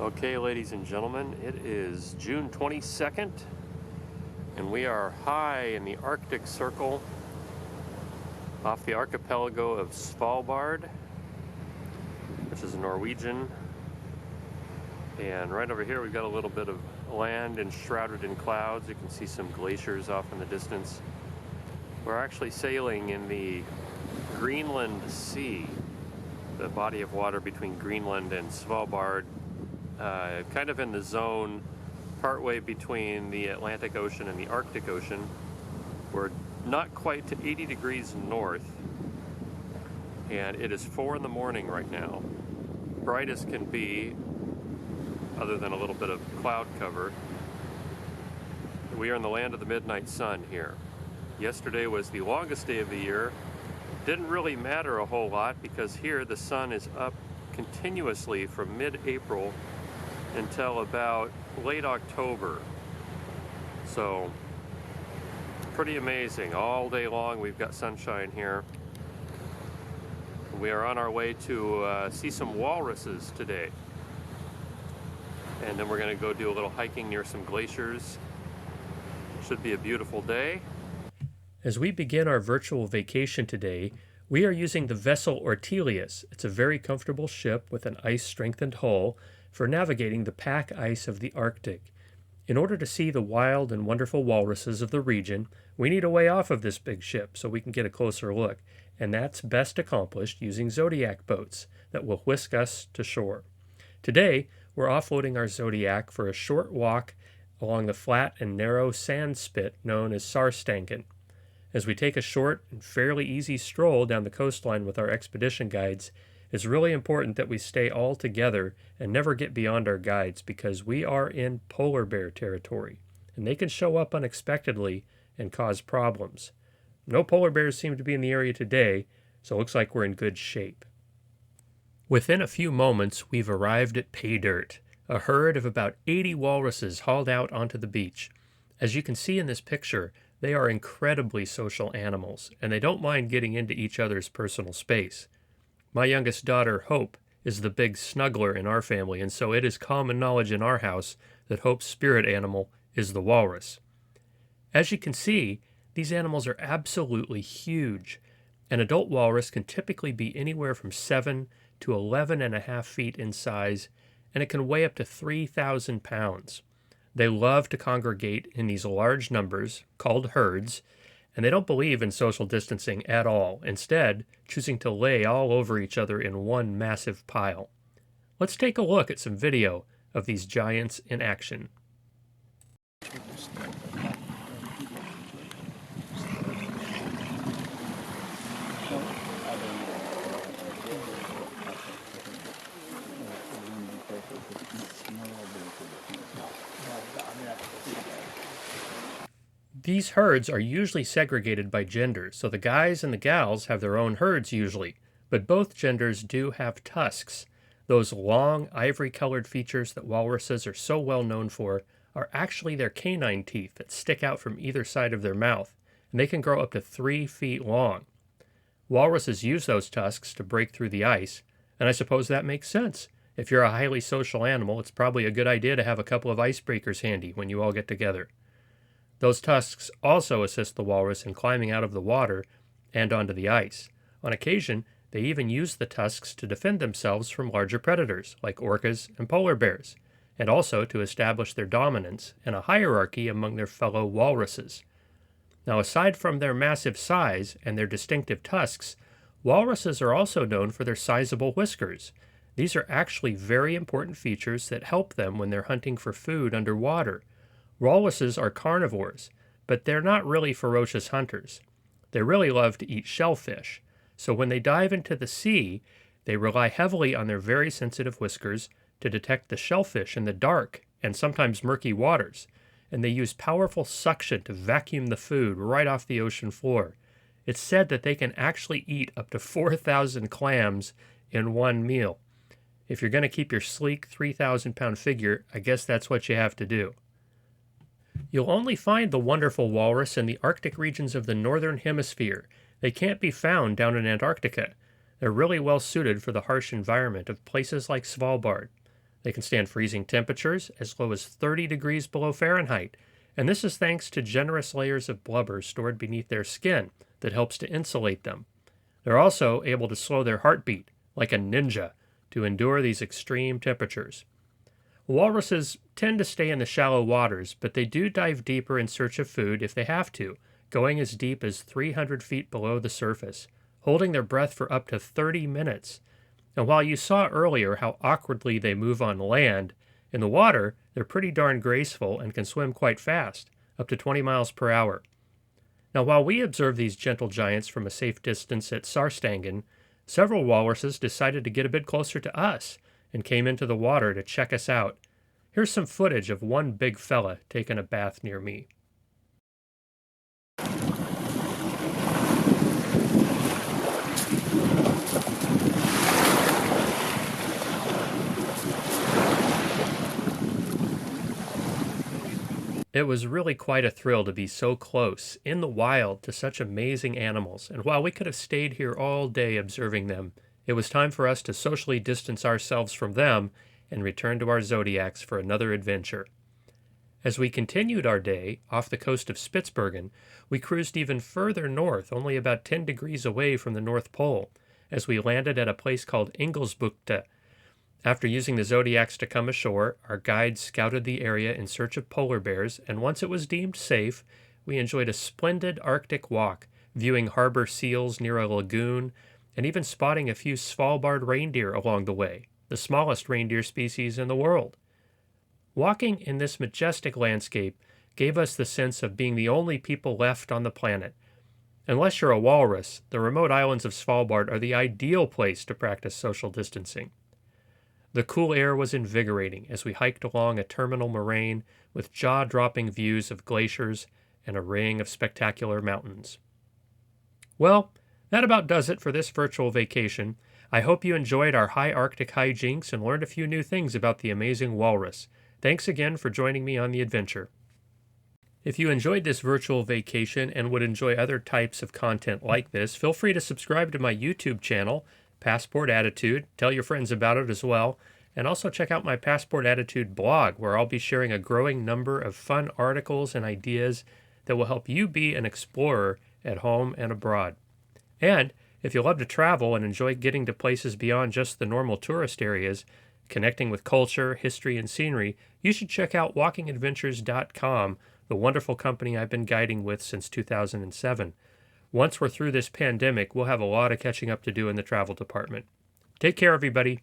Okay, ladies and gentlemen, it is June 22nd, and we are high in the Arctic Circle off the archipelago of Svalbard, which is Norwegian. And right over here we've got a little bit of land enshrouded in clouds. You can see some glaciers off in the distance. We're actually sailing in the Greenland Sea, the body of water between Greenland and Svalbard, kind of in the zone partway between the Atlantic Ocean and the Arctic Ocean. We're not quite to 80 degrees north, and it is 4 in the morning right now. Bright as can be, other than a little bit of cloud cover. We are in the land of the midnight sun here. Yesterday was the longest day of the year. Didn't really matter a whole lot because here the sun is up continuously from mid-April until about late October. So pretty amazing. All day long we've got sunshine here. We are on our way to see some walruses today. And then we're going to go do a little hiking near some glaciers. Should be a beautiful day. As we begin our virtual vacation today, we are using the vessel Ortelius. It's a very comfortable ship with an ice-strengthened hull for navigating the pack ice of the Arctic. In order to see the wild and wonderful walruses of the region, we need a way off of this big ship so we can get a closer look, and that's best accomplished using Zodiac boats that will whisk us to shore. Today, we're offloading our Zodiac for a short walk along the flat and narrow sand spit known as Sarstanken. As we take a short and fairly easy stroll down the coastline with our expedition guides, it's really important that we stay all together and never get beyond our guides because we are in polar bear territory, and they can show up unexpectedly and cause problems. No polar bears seem to be in the area today, so it looks like we're in good shape. Within a few moments, we've arrived at Pay Dirt, a herd of about 80 walruses hauled out onto the beach. As you can see in this picture, they are incredibly social animals, and they don't mind getting into each other's personal space. My youngest daughter, Hope, is the big snuggler in our family, and so it is common knowledge in our house that Hope's spirit animal is the walrus. As you can see, these animals are absolutely huge. An adult walrus can typically be anywhere from 7 to 11.5 feet in size, and it can weigh up to 3,000 pounds. They love to congregate in these large numbers, called herds, and they don't believe in social distancing at all, instead choosing to lay all over each other in one massive pile. Let's take a look at some video of these giants in action. These herds are usually segregated by gender, so the guys and the gals have their own herds usually, but both genders do have tusks. Those long, ivory-colored features that walruses are so well known for are actually their canine teeth that stick out from either side of their mouth, and they can grow up to 3 feet long. Walruses use those tusks to break through the ice, and I suppose that makes sense. If you're a highly social animal, it's probably a good idea to have a couple of icebreakers handy when you all get together. Those tusks also assist the walrus in climbing out of the water and onto the ice. On occasion, they even use the tusks to defend themselves from larger predators, like orcas and polar bears, and also to establish their dominance and a hierarchy among their fellow walruses. Now, aside from their massive size and their distinctive tusks, walruses are also known for their sizable whiskers. These are actually very important features that help them when they're hunting for food underwater. Walruses are carnivores, but they're not really ferocious hunters. They really love to eat shellfish, so when they dive into the sea, they rely heavily on their very sensitive whiskers to detect the shellfish in the dark and sometimes murky waters, and they use powerful suction to vacuum the food right off the ocean floor. It's said that they can actually eat up to 4,000 clams in one meal. If you're going to keep your sleek 3,000-pound figure, I guess that's what you have to do. You'll only find the wonderful walrus in the Arctic regions of the northern hemisphere. They can't be found down in Antarctica. They're really well suited for the harsh environment of places like Svalbard. They can stand freezing temperatures as low as 30 degrees below Fahrenheit, and this is thanks to generous layers of blubber stored beneath their skin that helps to insulate them. They're also able to slow their heartbeat, like a ninja, to endure these extreme temperatures. Walruses tend to stay in the shallow waters, but they do dive deeper in search of food if they have to, going as deep as 300 feet below the surface, holding their breath for up to 30 minutes. And while you saw earlier how awkwardly they move on land, in the water, they're pretty darn graceful and can swim quite fast, up to 20 miles per hour. Now, while we observed these gentle giants from a safe distance at Sarstangen, several walruses decided to get a bit closer to us and came into the water to check us out. Here's some footage of one big fella taking a bath near me. It was really quite a thrill to be so close, in the wild, to such amazing animals, and while we could have stayed here all day observing them, it was time for us to socially distance ourselves from them and return to our zodiacs for another adventure. As we continued our day, off the coast of Spitsbergen, we cruised even further north, only about 10 degrees away from the North Pole, as we landed at a place called Ingelsbukta. After using the zodiacs to come ashore, our guides scouted the area in search of polar bears, and once it was deemed safe, we enjoyed a splendid Arctic walk, viewing harbor seals near a lagoon, and even spotting a few Svalbard reindeer along the way, the smallest reindeer species in the world. Walking in this majestic landscape gave us the sense of being the only people left on the planet. Unless you're a walrus, the remote islands of Svalbard are the ideal place to practice social distancing. The cool air was invigorating as we hiked along a terminal moraine with jaw-dropping views of glaciers and a ring of spectacular mountains. Well, that about does it for this virtual vacation. I hope you enjoyed our high Arctic hijinks and learned a few new things about the amazing walrus. Thanks again for joining me on the adventure. If you enjoyed this virtual vacation and would enjoy other types of content like this, feel free to subscribe to my YouTube channel, Passport Attitude. Tell your friends about it as well. And also check out my Passport Attitude blog, where I'll be sharing a growing number of fun articles and ideas that will help you be an explorer at home and abroad. And if you love to travel and enjoy getting to places beyond just the normal tourist areas, connecting with culture, history, and scenery, you should check out walkingadventures.com, the wonderful company I've been guiding with since 2007. Once we're through this pandemic, we'll have a lot of catching up to do in the travel department. Take care, everybody.